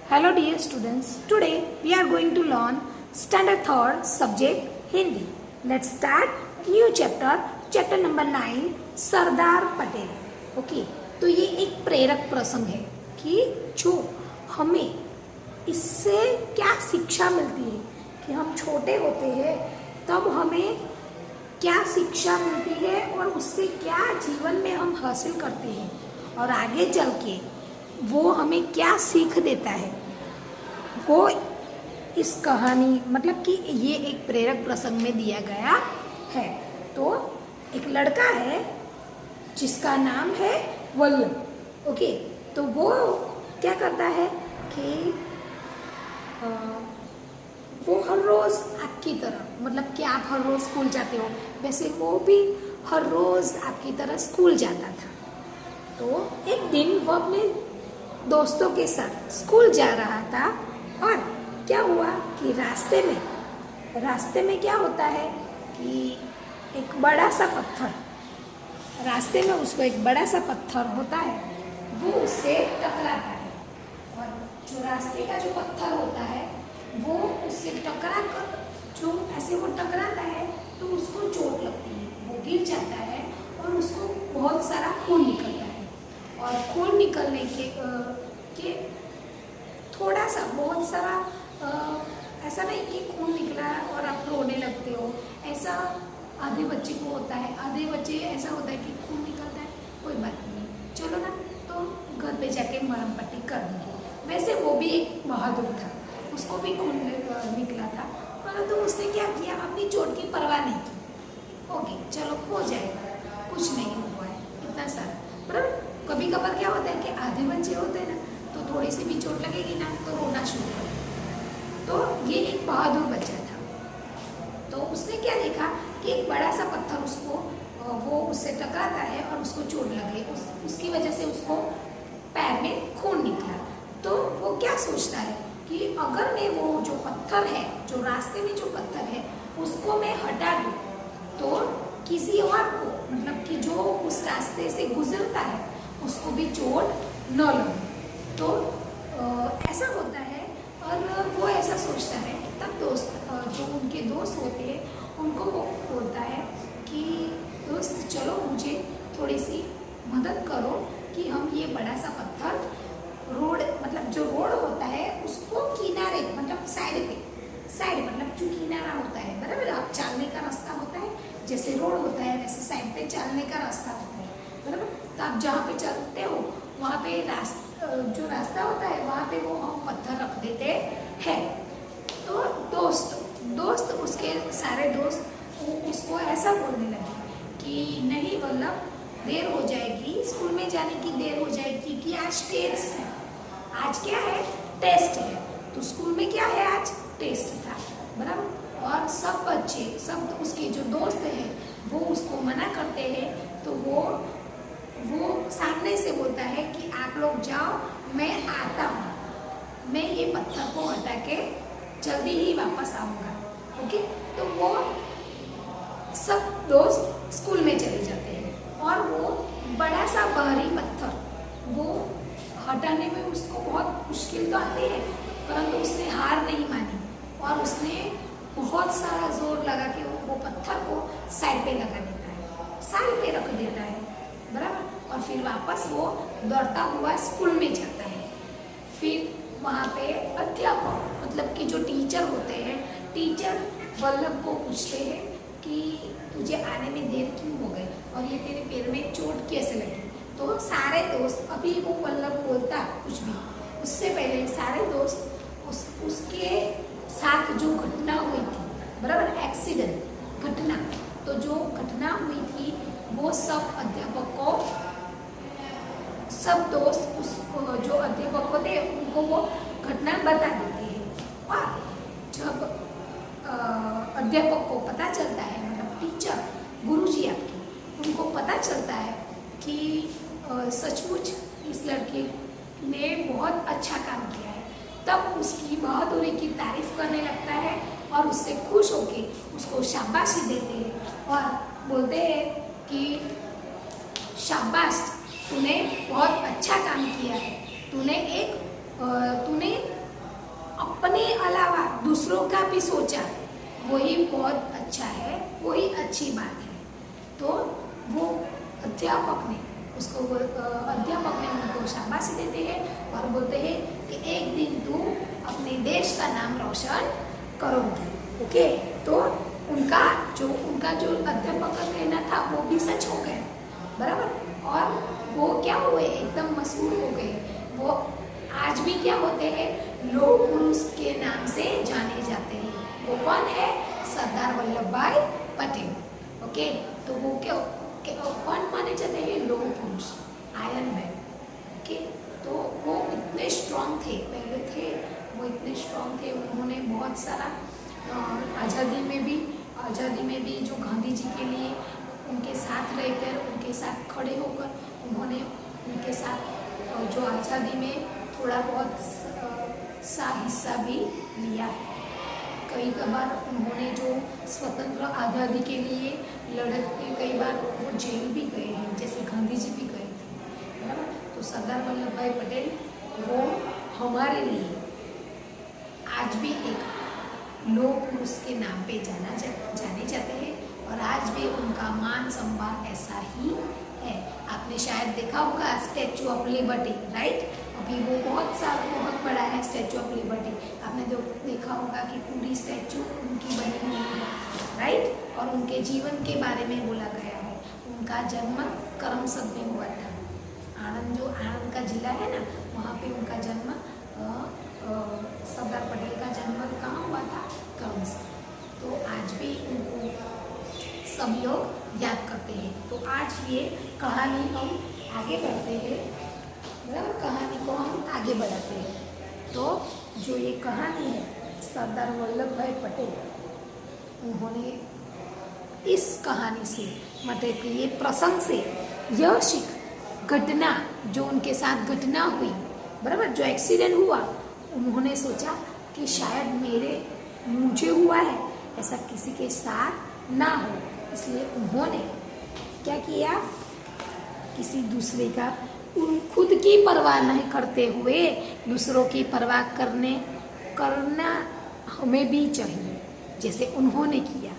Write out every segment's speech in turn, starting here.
Hello dear students, today we are going to learn standard 3rd subject Hindi. Let's start new chapter number 9 Sardar Patel. Okay, तो ये एक प्रेरक प्रसंग है कि जो हमें इससे क्या शिक्षा मिलती है कि हम छोटे होते हैं तब हमें क्या शिक्षा मिलती है और उससे क्या जीवन में हम हासिल करते हैं और आगे चल के वो हमें क्या सीख देता है, वो इस कहानी मतलब कि ये एक प्रेरक प्रसंग में दिया गया है. तो एक लड़का है जिसका नाम है वल्लभ. ओके, तो वो क्या करता है कि वो हर रोज़ आपकी तरह मतलब कि आप हर रोज़ स्कूल जाते हो वैसे वो भी हर रोज़ आपकी तरह स्कूल जाता था. तो एक दिन वो अपने दोस्तों के साथ स्कूल जा रहा था और क्या हुआ कि रास्ते में क्या होता है कि एक बड़ा सा पत्थर, रास्ते में उसको एक बड़ा सा पत्थर होता है वो उससे टकराता है और जो रास्ते का जो पत्थर होता है वो उससे टकरा कर जो ऐसे वो टकराता है तो उसको चोट लगती है, वो गिर जाता है और उसको बहुत सारा खून निकलता है. और खून निकलने के थोड़ा सा बहुत सारा ऐसा नहीं कि खून निकला और आप रोने लगते हो, ऐसा आधे बच्चे को होता है, आधे बच्चे ऐसा होता है कि खून निकलता है कोई बात नहीं चलो ना तो घर पे जाके मरहम पट्टी कर देंगे. वैसे वो भी एक बहादुर था, उसको भी खून निकला था परंतु उसने क्या किया, अपनी चोट की परवाह नहीं की. ओके चलो हो जाएगा, कुछ नहीं हुआ है इतना सारा. पर कभी कभार क्या होता है कि आधे बच्चे होते हैं ना तो थोड़ी सी भी चोट लगेगी ना तो रोना शुरू कर. तो ये एक बहादुर बच्चा था. तो उसने क्या देखा कि एक बड़ा सा पत्थर उसको वो उससे टकराता है और उसको चोट लगे, उसकी वजह से उसको पैर में खून निकला. तो वो क्या सोचता है कि अगर मैं वो जो पत्थर है, जो रास्ते में जो पत्थर है उसको मैं हटा दूँ तो किसी और को मतलब कि जो उस रास्ते से गुजरता है उसको भी चोट न लगे. तो ऐसा होता है और वो ऐसा सोचता है. तब दोस्त जो उनके दोस्त होते हैं उनको वो बोलता है कि दोस्त चलो मुझे थोड़ी सी मदद करो कि हम ये बड़ा सा पत्थर रोड मतलब जो रोड होता है उसको किनारे मतलब साइड मतलब जो किनारा होता है बराबर, आप चलने का रास्ता होता है जैसे रोड होता है वैसे साइड पे चलने का रास्ता होता है बराबर. तो आप जहाँ पे चलते हो वहाँ पे जो रास्ता होता है वहाँ पे वो हम पत्थर रख देते हैं. तो दोस्त उसके सारे दोस्त उसको ऐसा बोलने लगे कि नहीं वल्लभ देर हो जाएगी, स्कूल में जाने की देर हो जाएगी कि आज टेस्ट है. आज क्या है, टेस्ट है. तो स्कूल में क्या है, आज टेस्ट था बराबर. और सब बच्चे सब उसके जो दोस्त हैं वो उसको मना करते हैं. तो वो सामने से बोलता है कि आप लोग जाओ मैं आता हूँ, मैं ये पत्थर को हटा के जल्दी ही वापस आऊँगा. ओके, तो वो सब दोस्त स्कूल में चले जाते हैं और वो बड़ा सा भारी पत्थर वो हटाने में उसको बहुत मुश्किल तो आती है परंतु उसने हार नहीं मानी और उसने बहुत सारा जोर लगा के वो पत्थर को साइड पे लगा देता है, साइड पे रख देता है बराबर. और फिर वापस वो दौड़ता हुआ स्कूल में जाता है. फिर वहाँ पे अध्यापक मतलब कि जो टीचर होते हैं, टीचर वल्लभ को पूछते हैं कि तुझे आने में देर क्यों हो गई और ये तेरे पैर में चोट कैसे लगी. तो सारे दोस्त अभी वो वल्लभ बोलता कुछ भी उससे पहले सारे दोस्त उसके साथ जो घटना हुई थी बराबर, एक्सीडेंट घटना, तो जो घटना हुई थी वो सब अध्यापक को सब दोस्त उस जो अध्यापक होते हैं उनको वो घटना बता देते हैं. और जब अध्यापक को पता चलता है मतलब टीचर गुरुजी आपकी उनको पता चलता है कि सचमुच इस लड़के ने बहुत अच्छा काम किया है, तब उसकी बहादुरी की तारीफ करने लगता है और उससे खुश होके उसको शाबाशी देते हैं और बोलते हैं कि शाबाश तूने बहुत अच्छा काम किया है, तूने अलावा दूसरों का भी सोचा, वही बहुत अच्छा है, वही अच्छी बात है। तो वो अध्यापक ने उनको शाबाशी देते हैं और बोलते हैं कि एक दिन तू अपने देश का नाम रोशन करोगी। ओके, तो उनका जो अध्यापक का कहना था वो भी सच हो गया, बराबर। और वो क्या हुए, एकदम मशहूर हो गए। वो आज भी क्या होते हैं, लौह पुरुष के नाम से जाने जाते हैं। वो कौन है, सरदार वल्लभ भाई पटेल। ओके, तो वो कौन माने जाते हैं, लौह पुरुष, आयरन मैन। ओके, तो वो इतने स्ट्रांग थे, पहले थे वो इतने स्ट्रांग थे। उन्होंने बहुत सारा आज़ादी में भी जो गांधी जी के लिए उनके साथ रहकर, उनके साथ खड़े होकर, उन्होंने उनके साथ जो आज़ादी में थोड़ा बहुत सा हिस्सा भी लिया है। कई बार उन्होंने जो स्वतंत्र आज़ादी के लिए लड़ते, कई बार वो जेल भी गए हैं, जैसे गांधी जी भी गए थे, बराबर। तो सरदार वल्लभ भाई पटेल वो हमारे लिए आज भी एक लौह पुरुष के नाम पे जाने जाते हैं और आज भी उनका मान सम्मान ऐसा ही है। आपने शायद देखा होगा स्टैचू ऑफ लिबर्टी, राइट। अभी वो बहुत बड़ा है स्टैचू ऑफ लिबर्टी। आपने देखा होगा कि पूरी स्टैचू उनकी बनी हुई है, राइट। और उनके जीवन के बारे में बोला गया है। उनका जन्म करमसद में हुआ था। आनंद का जिला है ना, वहाँ पे उनका जन्म, सरदार पटेल का जन्म कहाँ हुआ था, करमसद। तो आज भी उनको सब लोग याद करते हैं। तो आज ये कहानी हम आगे बढ़ते हैं, बराबर। कहानी को हम आगे बढ़ाते हैं। तो जो ये कहानी है, सरदार वल्लभ भाई पटेल, उन्होंने इस कहानी से, मतलब कि ये प्रसंग से यह घटना जो उनके साथ घटना हुई, बराबर, जो एक्सीडेंट हुआ, उन्होंने सोचा कि शायद मुझे हुआ है, ऐसा किसी के साथ ना हो। इसलिए उन्होंने क्या किया, किसी दूसरे का खुद की परवाह नहीं करते हुए दूसरों की परवाह करना हमें भी चाहिए, जैसे उन्होंने किया,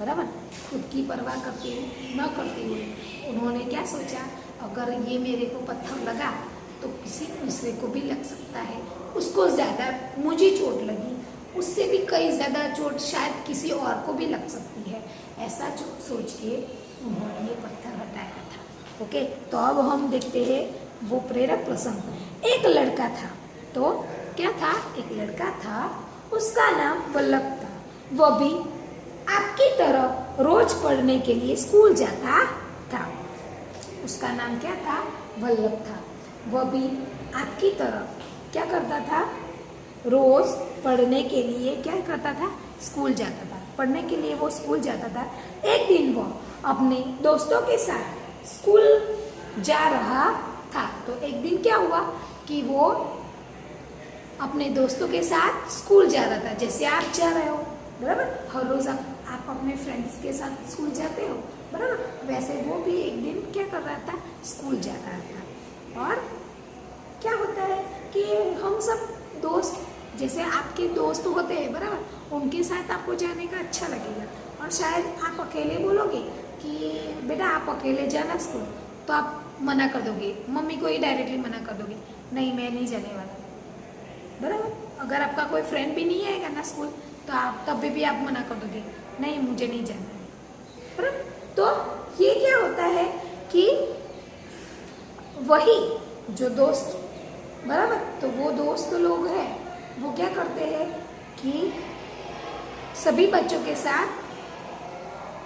बराबर। खुद की परवाह न करते हुए उन्होंने क्या सोचा, अगर ये मेरे को पत्थर लगा तो किसी दूसरे को भी लग सकता है, उसको ज़्यादा, मुझे चोट लगी, उससे भी कई ज़्यादा चोट शायद किसी और को भी लग सकती है, ऐसा सोच के उन्होंने ये पत्थर हटाया था। ओके, तो अब हम देखते हैं वो प्रेरक प्रसंग। एक लड़का था, तो क्या था, एक लड़का था, उसका नाम वल्लभ था। वह भी आपकी तरह रोज पढ़ने के लिए स्कूल जाता था। उसका नाम क्या था, वल्लभ था। वह भी आपकी तरह क्या करता था, रोज पढ़ने के लिए क्या करता था, स्कूल जाता था। पढ़ने के लिए वो स्कूल जाता था। एक दिन वो अपने दोस्तों के साथ स्कूल जा रहा था। तो एक दिन क्या हुआ कि वो अपने दोस्तों के साथ स्कूल जा रहा था, जैसे आप जा रहे हो, बराबर। हर रोज आप अपने फ्रेंड्स के साथ स्कूल जाते हो, बराबर। वैसे वो भी एक दिन क्या कर रहा था, स्कूल जा रहा था। और क्या होता है कि हम सब दोस्त, जैसे आपके दोस्त होते हैं, बराबर, उनके साथ आपको जाने का अच्छा लगेगा। और शायद आप अकेले बोलोगे कि बेटा आप अकेले जाना स्कूल, तो आप मना कर दोगे, मम्मी को ही डायरेक्टली मना कर दोगे, नहीं मैं नहीं जाने वाला, बराबर। अगर आपका कोई फ्रेंड भी नहीं आएगा ना स्कूल, तो आप तब भी आप मना कर दोगे, नहीं मुझे नहीं जाना है, बराबर। तो ये क्या होता है कि वही जो दोस्त, बराबर, तो वो दोस्त लोग हैं, वो क्या करते हैं कि सभी बच्चों के साथ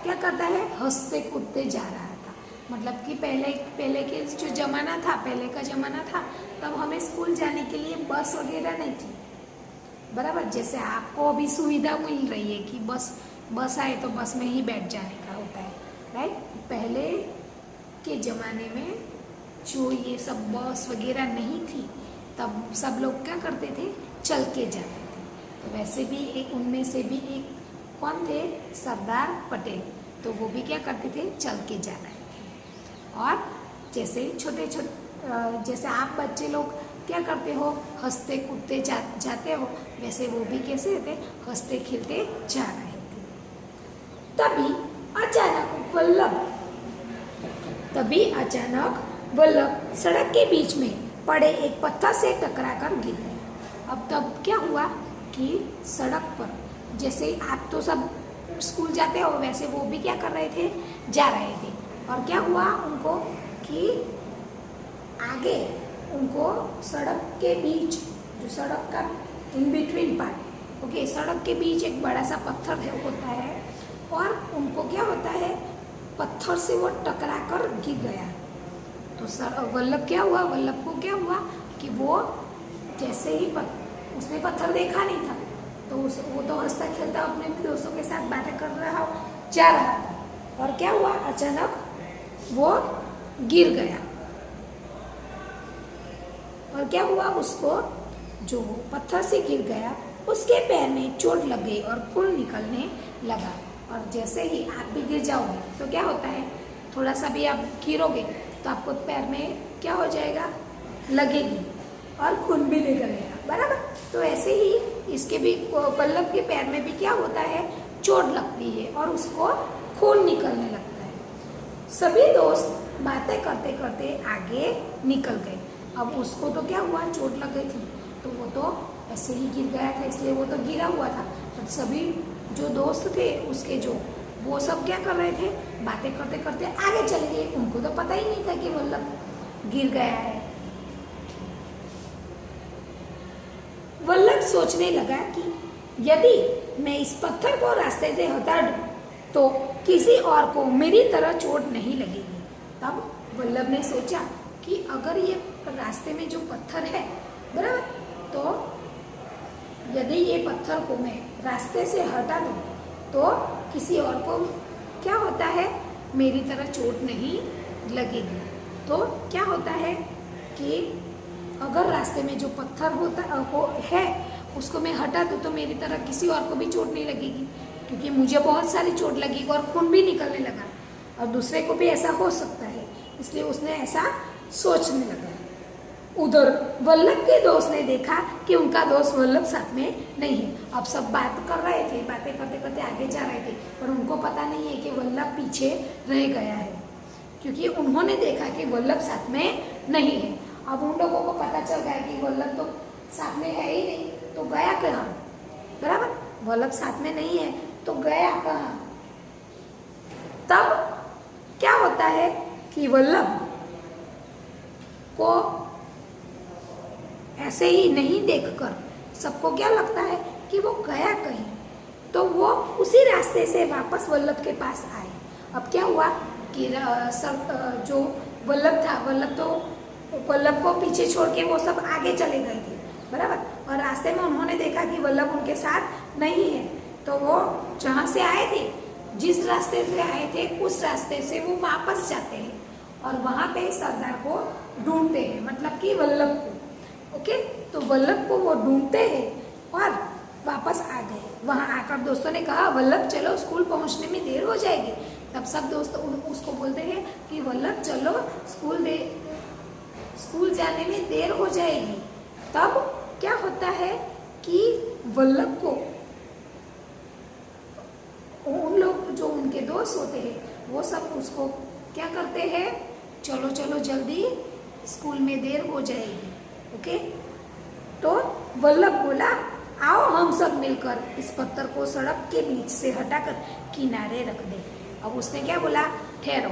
क्या करता है, हंसते कूदते जा रहा था। मतलब कि पहले के जो ज़माना था, पहले का ज़माना था, तब हमें स्कूल जाने के लिए बस वगैरह नहीं थी, बराबर। जैसे आपको अभी सुविधा मिल रही है कि बस आए तो बस में ही बैठ जाने का होता है, राइट। पहले के ज़माने में जो ये सब बस वगैरह नहीं थी, तब सब लोग क्या करते थे, चल के जाते थे। तो वैसे भी एक उनमें से भी एक कौन थे, सरदार पटेल, तो वो भी क्या करते थे, चल के जा रहे थे। और जैसे जैसे आप बच्चे लोग क्या करते हो, हंसते कूदते जाते हो, वैसे वो भी कैसे थे, हंसते खिलते जा रहे थे। तभी अचानक वल्लभ सड़क के बीच में पड़े एक पत्थर से टकराकर गिर गए। अब तब क्या हुआ कि सड़क पर, जैसे आप तो सब स्कूल जाते हो वैसे वो भी क्या कर रहे थे, जा रहे थे। और क्या हुआ उनको कि आगे उनको सड़क के बीच, जो सड़क का इन बिटवीन पार्ट, ओके, सड़क के बीच एक बड़ा सा पत्थर होता है और उनको क्या होता है, पत्थर से वो टकरा कर गिर गया। तो वल्लभ क्या हुआ, वल्लभ को क्या हुआ कि वो जैसे ही उसने पत्थर देखा नहीं था, तो वो तो हंसता खेलता अपने दोस्तों के साथ बातें कर रहा जा रहा था। और क्या हुआ, अचानक वो गिर गया। और क्या हुआ, उसको जो पत्थर से गिर गया उसके पैर में चोट लग गई और खून निकलने लगा। और जैसे ही आप भी गिर जाओगे तो क्या होता है, थोड़ा सा भी आप गिरोगे तो आपको पैर में क्या हो जाएगा, लगेगी और खून भी निकलेगा, बराबर। तो ऐसे ही इसके भी, वल्लभ के पैर में भी क्या होता है, चोट लगती है और उसको खून निकलने लगता है। सभी दोस्त बातें करते करते आगे निकल गए। अब उसको तो क्या हुआ, चोट लग गई थी, तो वो तो ऐसे ही गिर गया था, इसलिए वो तो गिरा हुआ था। तो सभी जो दोस्त थे उसके, जो वो सब क्या कर रहे थे, बातें करते करते आगे चले गए। उनको तो पता ही नहीं था कि वल्लभ गिर गया है। वल्लभ सोचने लगा कि यदि मैं इस पत्थर को रास्ते से हटा दूं तो किसी और को मेरी तरह चोट नहीं लगेगी। तब वल्लभ ने सोचा कि अगर ये रास्ते में जो पत्थर है, बराबर, तो यदि ये पत्थर को मैं रास्ते से हटा दूं तो किसी और को क्या होता है, मेरी तरह चोट नहीं लगेगी। तो क्या होता है कि अगर रास्ते में जो पत्थर है उसको मैं हटा दूं तो मेरी तरह किसी और को भी चोट नहीं लगेगी, क्योंकि मुझे बहुत सारी चोट लगी और खून भी निकलने लगा और दूसरे को भी ऐसा हो सकता है, इसलिए उसने ऐसा सोचने लगा। उधर वल्लभ के दोस्त ने देखा कि उनका दोस्त वल्लभ साथ में नहीं है। अब सब बात कर रहे थे, बातें करते करते आगे जा रहे थे, पर उनको पता नहीं है कि वल्लभ पीछे रह गया है, क्योंकि उन्होंने देखा कि वल्लभ साथ में नहीं है। अब उन लोगों को पता चल गया कि वल्लभ तो साथ में है ही नहीं, तो गया कहाँ, बराबर, वल्लभ साथ में नहीं है तो गया कहाँ। तब क्या होता है कि वल्लभ को ऐसे ही नहीं देखकर सबको क्या लगता है कि वो गया कहीं, तो वो उसी रास्ते से वापस वल्लभ के पास आए। अब क्या हुआ कि जो वल्लभ था, वल्लभ को पीछे छोड़ के वो सब आगे चले गए थे, बराबर। और रास्ते में उन्होंने देखा कि वल्लभ उनके साथ नहीं है, तो वो जहाँ से आए थे, जिस रास्ते से आए थे उस रास्ते से वो वापस जाते हैं और वहाँ पे सरदार को ढूंढते हैं, मतलब कि वल्लभ को, ओके। तो वल्लभ को वो ढूंढते हैं और वापस आ गए। वहाँ आकर दोस्तों ने कहा, वल्लभ चलो, स्कूल पहुँचने में देर हो जाएगी। तब सब दोस्त उसको बोलते हैं कि वल्लभ चलो, स्कूल जाने में देर हो जाएगी। तब क्या होता है कि वल्लभ को उन लोग जो उनके दोस्त होते हैं वो सब उसको क्या करते हैं, चलो चलो जल्दी, स्कूल में देर हो जाएगी, ओके। तो वल्लभ बोला, आओ हम सब मिलकर इस पत्थर को सड़क के बीच से हटाकर किनारे रख दे। अब उसने क्या बोला, ठहरो,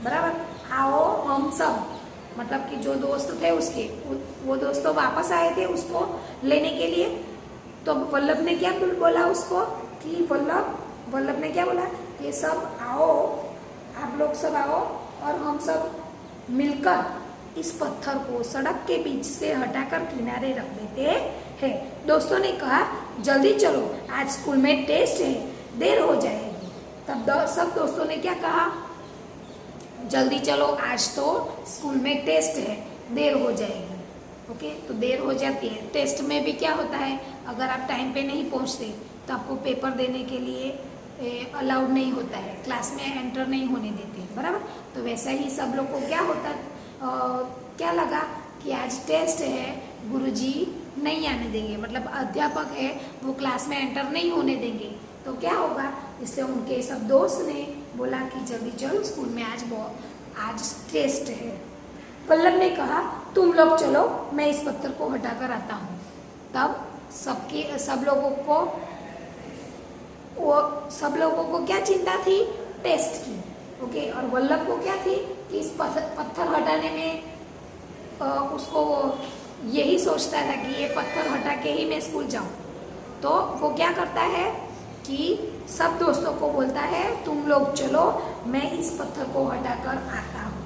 बराबर, आओ हम सब, मतलब कि जो दोस्त थे उसके, वो दोस्त तो वापस आए थे उसको लेने के लिए। तो वल्लभ ने क्या बोला उसको कि वल्लभ ने क्या बोला कि सब आओ, आप लोग सब आओ और हम सब मिलकर इस पत्थर को सड़क के बीच से हटाकर किनारे रख देते हैं। दोस्तों ने कहा, जल्दी चलो, आज स्कूल में टेस्ट है, देर हो जाएगी। तब सब दोस्तों ने क्या कहा, जल्दी चलो, आज तो स्कूल में टेस्ट है, देर हो जाएगी, ओके। तो देर हो जाती है। टेस्ट में भी क्या होता है, अगर आप टाइम पे नहीं पहुंचते तो आपको पेपर देने के लिए अलाउड नहीं होता है, क्लास में एंटर नहीं होने देते, बराबर। तो वैसा ही सब लोग को क्या होता, क्या लगा कि आज टेस्ट है, गुरुजी नहीं आने देंगे, मतलब अध्यापक है वो क्लास में एंटर नहीं होने देंगे, तो क्या होगा। इसलिए उनके सब दोस्त ने बोला कि जल्दी चलो स्कूल में आज टेस्ट है। वल्लभ ने कहा तुम लोग चलो, मैं इस पत्थर को हटा कर आता हूँ। तब सब लोगों को क्या चिंता थी, टेस्ट की। ओके, और वल्लभ को क्या थी कि इस पत्थर हटाने में उसको यही सोचता था कि ये पत्थर हटा के ही मैं स्कूल जाऊँ। तो वो क्या करता है कि सब दोस्तों को बोलता है तुम लोग चलो, मैं इस पत्थर को हटा कर आता हूँ,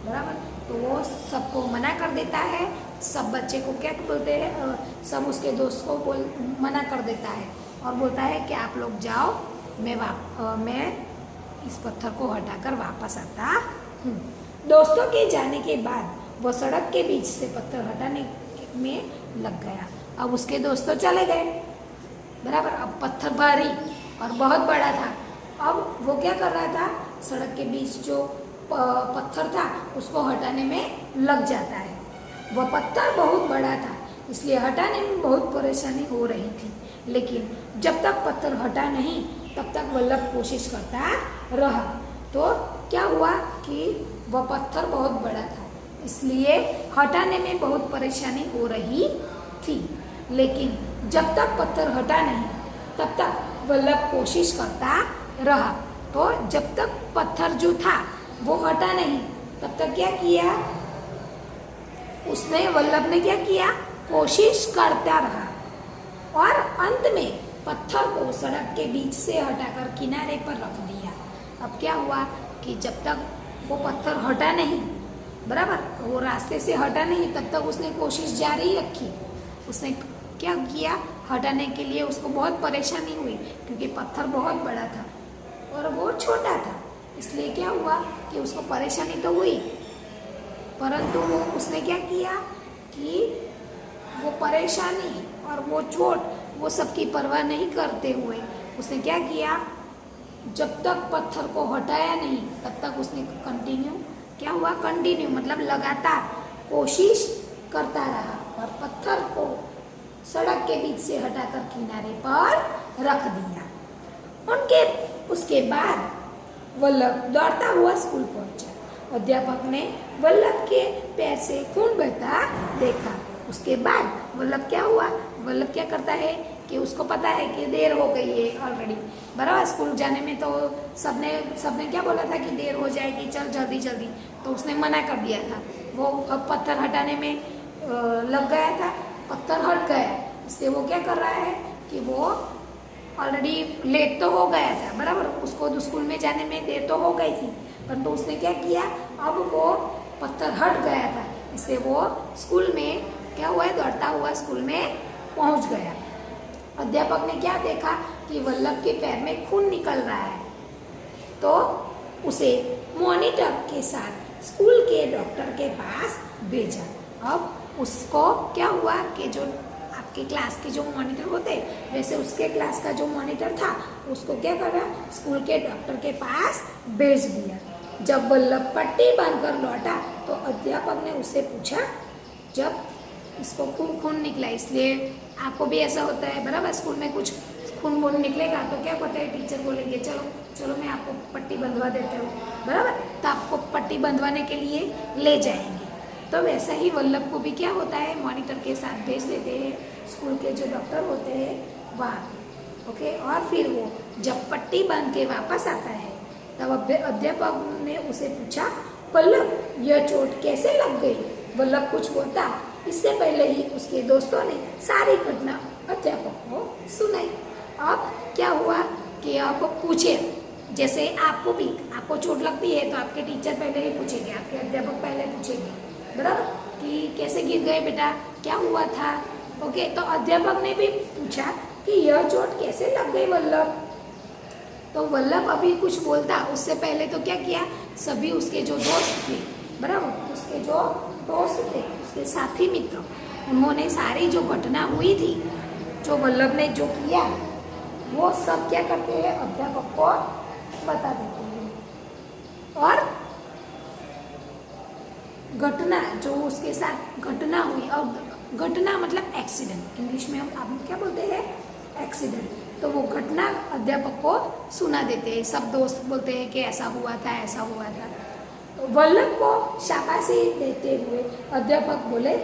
बराबर। तो वो सबको मना कर देता है। सब बच्चे को क्या बोलते हैं, सब उसके दोस्त को मना कर देता है और बोलता है कि आप लोग जाओ, मैं इस पत्थर को हटाकर वापस आता हूँ। दोस्तों के जाने के बाद वो सड़क के बीच से पत्थर हटाने में लग गया। अब उसके दोस्त तो चले गए, बराबर। अब पत्थर भारी और बहुत बड़ा था। अब वो क्या कर रहा था, सड़क के बीच जो पत्थर था उसको हटाने में लग जाता है। वह पत्थर बहुत बड़ा था, इसलिए हटाने में बहुत परेशानी हो रही थी। लेकिन जब तक पत्थर हटा नहीं तब तक वल्लभ कोशिश करता रहा। तो क्या हुआ कि वह पत्थर बहुत बड़ा था, इसलिए हटाने में बहुत परेशानी हो रही थी। लेकिन जब तक पत्थर हटा नहीं तब तक वल्लभ कोशिश करता रहा। तो जब तक पत्थर जो था वो हटा नहीं तब तक क्या किया उसने, वल्लभ ने क्या किया, कोशिश करता रहा और अंत में पत्थर को सड़क के बीच से हटाकर किनारे पर रख दिया। अब क्या हुआ कि जब तक वो पत्थर हटा नहीं, बराबर, वो रास्ते से हटा नहीं, तब तक उसने कोशिश जारी रखी। उसने क्या किया, हटाने के लिए उसको बहुत परेशानी हुई क्योंकि पत्थर बहुत बड़ा था और वो छोटा था। इसलिए क्या हुआ कि उसको परेशानी तो हुई, परंतु उसने क्या किया कि वो परेशानी और वो चोट, वो सबकी परवाह नहीं करते हुए उसने क्या किया, जब तक पत्थर को हटाया नहीं तब तक उसने कंटिन्यू मतलब लगातार कोशिश करता रहा और पत्थर को सड़क के बीच से हटाकर किनारे पर रख दिया। उसके बाद वल्लभ दौड़ता हुआ स्कूल पहुंचा। अध्यापक ने वल्लभ के पैर से खून बहता देखा। उसके बाद वल्लभ क्या करता है कि उसको पता है कि देर हो गई है ऑलरेडी, बराबर। स्कूल जाने में तो सबने क्या बोला था कि देर हो जाएगी, चल जल्दी जल्दी, तो उसने मना कर दिया था। वो अब पत्थर हटाने में लग गया था, पत्थर हट गया, इसलिए वो क्या कर रहा है कि वो ऑलरेडी लेट तो हो गया था, बराबर। उसको स्कूल में जाने में देर तो हो गई थी, परंतु उसने क्या किया, अब वो पत्थर हट गया था, इसलिए वो स्कूल में क्या हुआ, दौड़ता हुआ स्कूल में पहुंच गया। अध्यापक ने क्या देखा कि वल्लभ के पैर में खून निकल रहा है, तो उसे मॉनिटर के साथ स्कूल के डॉक्टर के पास भेजा। अब उसको क्या हुआ कि जो आपके क्लास के जो मॉनिटर होते हैं, वैसे उसके क्लास का जो मॉनिटर था उसको क्या करा, स्कूल के डॉक्टर के पास भेज दिया। जब वल्लभ पट्टी बांधकर लौटा तो अध्यापक ने उससे पूछा, जब इसको खून निकला, इसलिए आपको भी ऐसा होता है, बराबर, स्कूल में कुछ खून निकलेगा तो क्या कहते हैं, टीचर बोलेंगे चलो चलो मैं आपको पट्टी बंधवा देता हूँ, बराबर, तो आपको पट्टी बंधवाने के लिए ले जाएंगे। तो वैसा ही वल्लभ को भी क्या होता है, मॉनिटर के साथ भेज देते हैं स्कूल के जो डॉक्टर होते हैं वहाँ पे। ओके, और फिर वो जब पट्टी बांध के वापस आता है तब अध्यापक ने उसे पूछा, वल्लभ यह चोट कैसे लग गई। वल्लभ कुछ बोलता इससे पहले ही उसके दोस्तों ने सारी घटना अध्यापक को सुनाई। अब क्या हुआ कि अब पूछे, जैसे आपको चोट लगती है तो आपके टीचर पहले ही पूछेंगे, आपके अध्यापक पहले पूछेंगे, बराबर, कि कैसे गिर गए बेटा, क्या हुआ था। ओके, तो अध्यापक ने भी पूछा कि यह चोट कैसे लग गई वल्लभ। तो वल्लभ अभी कुछ बोलता उससे पहले तो क्या किया, सभी उसके जो दोस्त थे, बराबर, उसके जो दोस्त थे, उसके साथी मित्र, उन्होंने सारी जो घटना हुई थी, जो वल्लभ ने जो किया, वो सब क्या करते हैं, अध्यापक को बता देते हैं। और घटना जो उसके साथ घटना हुई, और घटना मतलब एक्सीडेंट, इंग्लिश में हम क्या बोलते हैं, एक्सीडेंट। तो वो घटना अध्यापक को सुना देते हैं। सब दोस्त बोलते हैं कि ऐसा हुआ था, ऐसा हुआ था। तो वल्लभ को शाबाशी देते हुए अध्यापक बोले,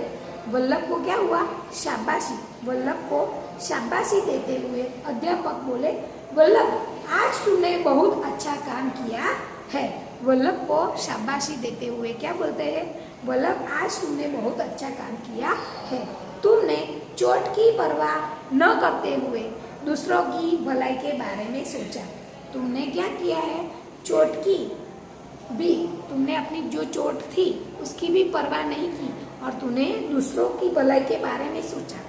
वल्लभ को क्या हुआ, शाबाशी। वल्लभ को शाबाशी देते हुए अध्यापक बोले, वल्लभ आज तुमने बहुत अच्छा काम किया है। वल्लभ को शाबाशी देते हुए क्या बोलते हैं, वल्लभ आज तुमने बहुत अच्छा काम किया है। तुमने चोट की परवाह न करते हुए दूसरों की भलाई के बारे में सोचा। तुमने क्या किया है, चोट की भी, तुमने अपनी जो चोट थी उसकी भी परवाह नहीं की, और तूने दूसरों की भलाई के बारे में सोचा।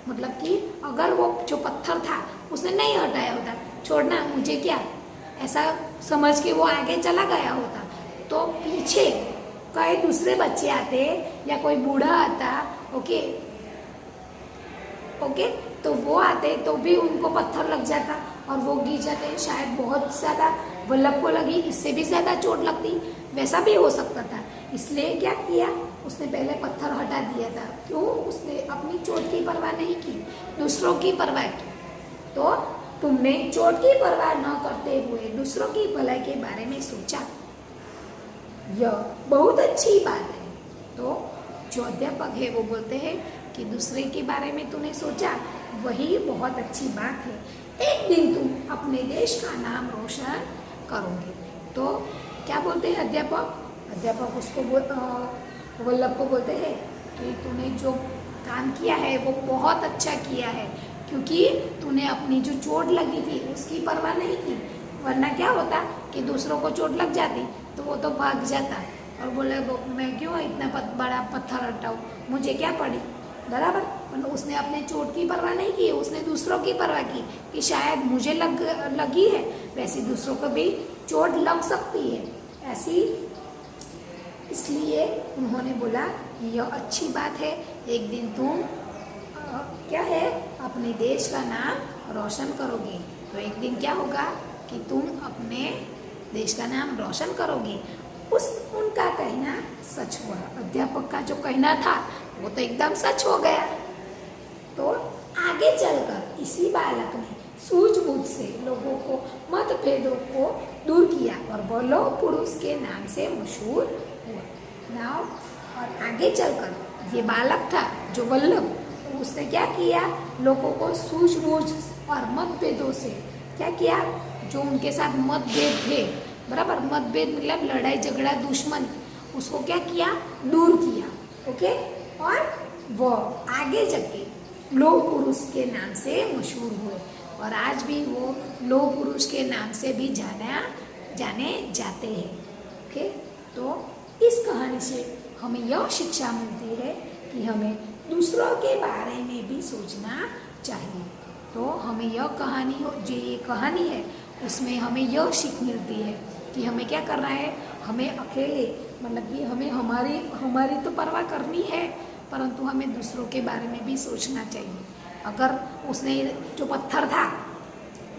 मतलब कि अगर वो जो पत्थर था उसने नहीं हटाया होता, छोड़ना मुझे क्या, ऐसा समझ के वो आगे चला गया होता, तो पीछे कई दूसरे बच्चे आते या कोई बूढ़ा आता, ओके, तो वो आते तो भी उनको पत्थर लग जाता और वो गिर जाते, शायद बहुत ज़्यादा वल्लभ को लगी, इससे भी ज़्यादा चोट लगती, वैसा भी हो सकता था। इसलिए क्या किया, उसने पहले पत्थर हटा दिया था। क्यों, उसने अपनी चोट की परवाह नहीं की, दूसरों की परवाह की। तो तुमने चोट की परवाह न करते हुए दूसरों की भलाई के बारे में सोचा, यह बहुत अच्छी बात है। तो जो अध्यापक है वो बोलते हैं कि दूसरे के बारे में तूने सोचा, वही बहुत अच्छी बात है। एक दिन तुम अपने देश का नाम रोशन करोगे। तो क्या बोलते हैं अध्यापक, अध्यापक उसको वल्लभ को बोलते हैं कि तूने जो काम किया है वो बहुत अच्छा किया है, क्योंकि तूने अपनी जो चोट लगी थी उसकी परवाह नहीं की। वरना क्या होता कि दूसरों को चोट लग जाती तो वो तो भाग जाता और बोले मैं क्यों इतना बड़ा पत्थर हटाऊँ, मुझे क्या पड़ी, बराबर। मतलब उसने अपने चोट की परवाह नहीं की, उसने दूसरों की परवाह की कि शायद मुझे लगी है, वैसे दूसरों को भी चोट लग सकती है ऐसी। इसलिए उन्होंने बोला यह अच्छी बात है, एक दिन तुम क्या है, अपने देश का नाम रोशन करोगे। तो एक दिन क्या होगा कि तुम अपने देश का नाम रोशन करोगे। उनका कहना सच हुआ, अध्यापक का जो कहना था वो तो एकदम सच हो गया। तो आगे चलकर इसी बालक ने सूझबूझ से लोगों को मतभेदों को दूर किया और वो लौह पुरुष के नाम से मशहूर हुआ। नाउ और आगे चलकर ये बालक था जो वल्लभ, उसने क्या किया, लोगों को सूझबूझ और मतभेदों से क्या किया, जो उनके साथ मतभेद थे, बराबर, मतभेद मतलब लड़ाई झगड़ा दुश्मन, उसको क्या किया, दूर किया, ओके। और वो आगे जाके लौह पुरुष के नाम से मशहूर हुए और आज भी वो लौह पुरुष के नाम से भी जाने जाते हैं, ओके। तो इस कहानी से हमें यह शिक्षा मिलती है कि हमें दूसरों के बारे में भी सोचना चाहिए। तो हमें यह कहानी जो ये कहानी है उसमें हमें यह सीख मिलती है कि हमें क्या करना है, हमें अकेले मतलब कि हमें हमारी तो परवाह करनी है, परंतु हमें दूसरों के बारे में भी सोचना चाहिए। अगर उसने जो पत्थर था,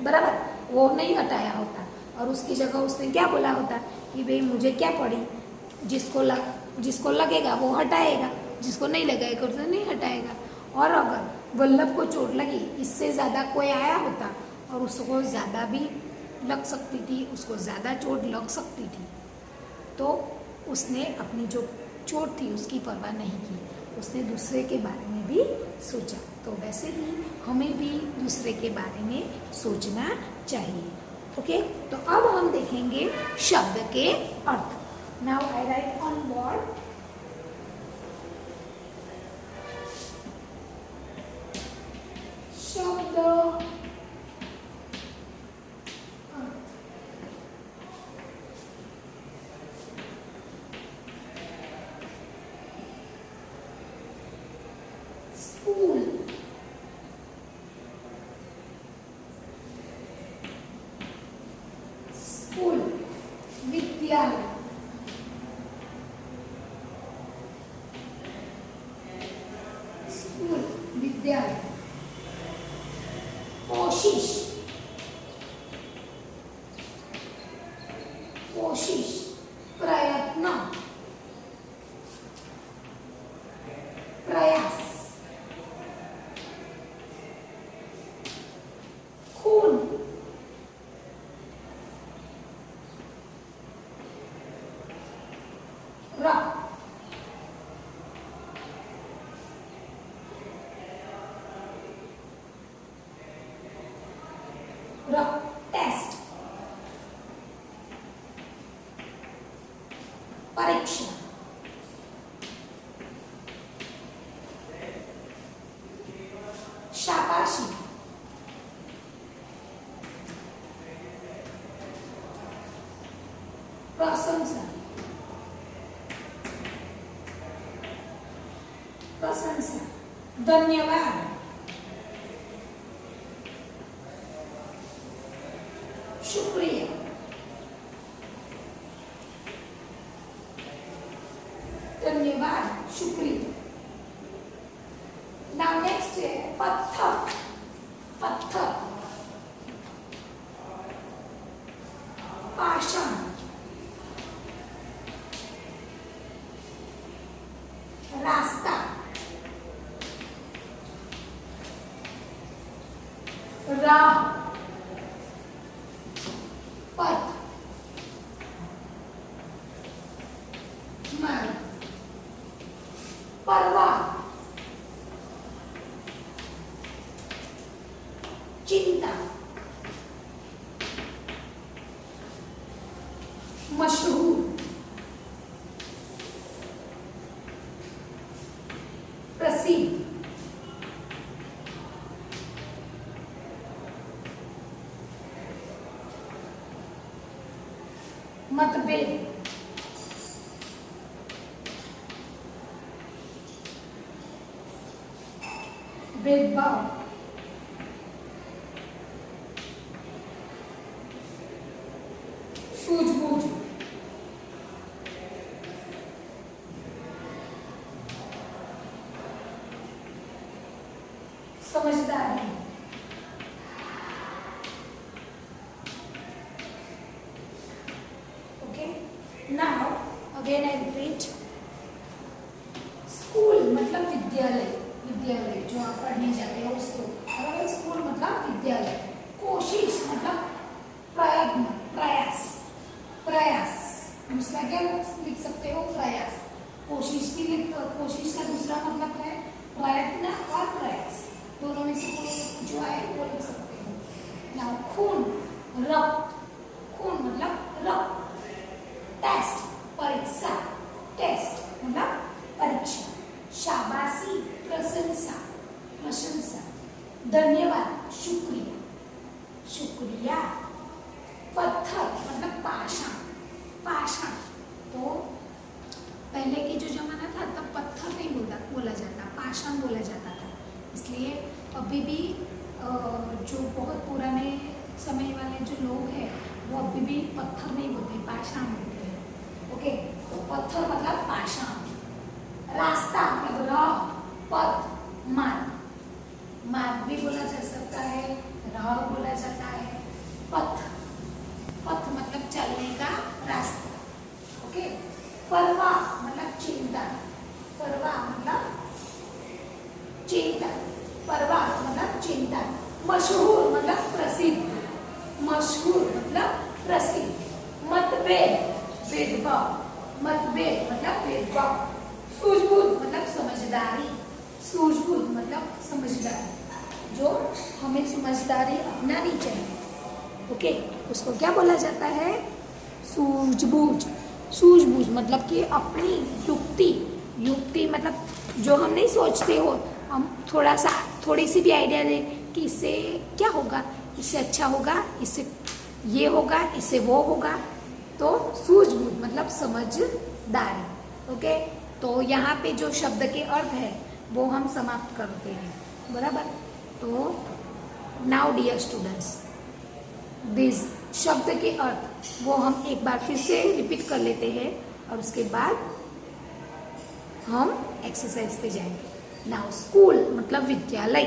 बराबर, वो नहीं हटाया होता और उसकी जगह उसने क्या बोला होता कि भाई मुझे क्या पड़ी, जिसको लगेगा वो हटाएगा, जिसको नहीं लगेगा तो नहीं हटाएगा। और अगर वल्लभ को चोट लगी, इससे ज़्यादा कोई आया होता और उसको ज़्यादा भी लग सकती थी, उसको ज़्यादा चोट लग सकती थी, तो उसने अपनी जो चोट थी उसकी परवाह नहीं की, उसने दूसरे के बारे में भी सोचा। तो वैसे ही हमें भी दूसरे के बारे में सोचना चाहिए, ओके। तो अब हम देखेंगे शब्द के अर्थ। Now I write on board शब्द स्कूल, स्कूल विद्यालय, स्कूल विद्यालय, कोशिश, कोशिश, प्रयत्न, र टेस्ट, परीक्षा, शाबाशी, प्रशंसा, प्रशंसा, धन्यवाद, शुक्रिया, धन्यवाद, शुक्रिया। नाउ नेक्स्ट है पत्थर, पत्थर, पाषाण, रास्ता, राह, पथ, मार्ग, परवाह, चिंता, मशहूर, प्रसिद्ध, मतभेद, भेदभाव, सूझबूझ, समझदारी, okay. Now again I repeat, school मतलब विद्यालय, विद्यालय जो आप पढ़ने जाते हो उसको, और स्कूल मतलब विद्यालय। कोशिश मतलब प्रयत्न, प्रयास, प्रयास, दूसरा क्या लिख सकते हो, प्रयास। कोशिश की कोशिश का दूसरा मतलब है प्रयत्न और प्रयास, दोनों में से कोई जो आए वो लिख सकते हो। नाउ खून, रक्त, खून मतलब रक्त। टेस्ट, परीक्षा, टेस्ट मतलब परीक्षा। शाबाशी, प्रशंसा, प्रशंसा। धन्यवाद, शुक्रिया, शुक्रिया। पत्थर मतलब पाषाण, पाषाण। तो पहले की जो जमाना था तब पत्थर नहीं बोला जाता, पाषाण बोला जाता था। इसलिए अभी भी जो बहुत पुराने समय वाले जो लोग हैं वो अभी भी पत्थर नहीं बोलते, पाषाण बोलते हैं। ओके, तो पत्थर मतलब पाषाण। रास्ता मतलब राह, पथ, मार्ग। मार्ग भी बोला जा सकता है, राह बोला जाता है। पथ, पथ मतलब चलने का रास्ता। ओके। परवाह मतलब चिंता, परवाह मतलब चिंता, परवाह मतलब चिंता। मशहूर मतलब प्रसिद्ध, मशहूर मतलब प्रसिद्ध। मतभेद, भेदभाव, मतभेद मतलब भेदभाव। सूझबूझ मतलब समझदारी, सूझबूझ मतलब समझदारी, जो हमें समझदारी अपनानी चाहिए। ओके, उसको क्या बोला जाता है, सूझबूझ। सूझबूझ मतलब कि अपनी युक्ति, युक्ति मतलब जो हम नहीं सोचते हो, हम थोड़ा सा थोड़ी सी भी आइडिया दें कि इससे क्या होगा, इससे अच्छा होगा, इससे ये होगा, इससे वो होगा, तो सूझबूझ मतलब समझदारी। ओके, तो यहाँ पे जो शब्द के अर्थ है वो हम समाप्त करते हैं, बराबर। तो नाउ डियर स्टूडेंट्स, दिस शब्द के अर्थ वो हम एक बार फिर से रिपीट कर लेते हैं और उसके बाद हम एक्सरसाइज पे जाएंगे। नाउ स्कूल मतलब विद्यालय,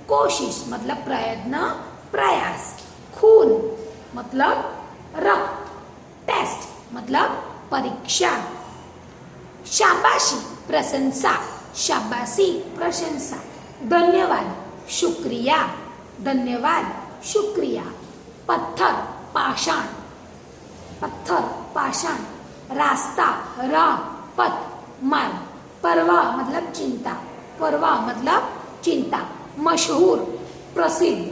कोशिश मतलब प्रयत्न, प्रयास, खून मतलब रक्त, टेस्ट मतलब परीक्षा, शाबाशी प्रशंसा, शाबाशी प्रशंसा, धन्यवाद शुक्रिया, धन्यवाद शुक्रिया, पत्थर पाषाण, पत्थर पाषाण, रास्ता राह, पथ मार्ग, परवाह मतलब चिंता, परवाह मतलब चिंता, मशहूर प्रसिद्ध,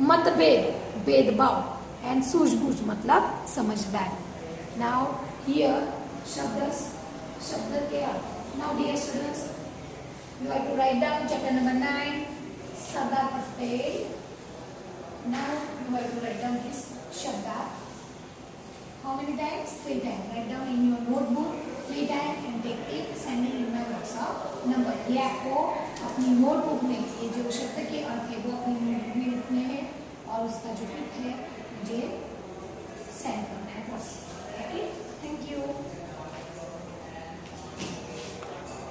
मतभेद भेदभाव एंड सूझबूझ मतलब समझदार. नाउ हियर शब्द के अर्थ. Now dear students, you have to write down chapter number 9, Sardar Patel. Now you have to write down this Shabda. How many times? 3 times. Write down in your notebook 3 times and take it, send it in my WhatsApp number. ये आपको अपनी notebook में ये जो शब्द के अर्थ है वो अपनी नोटबुक में लिखने हैं और उसका जो पिक है मुझे सेंड करना है बस. Okay, thank you.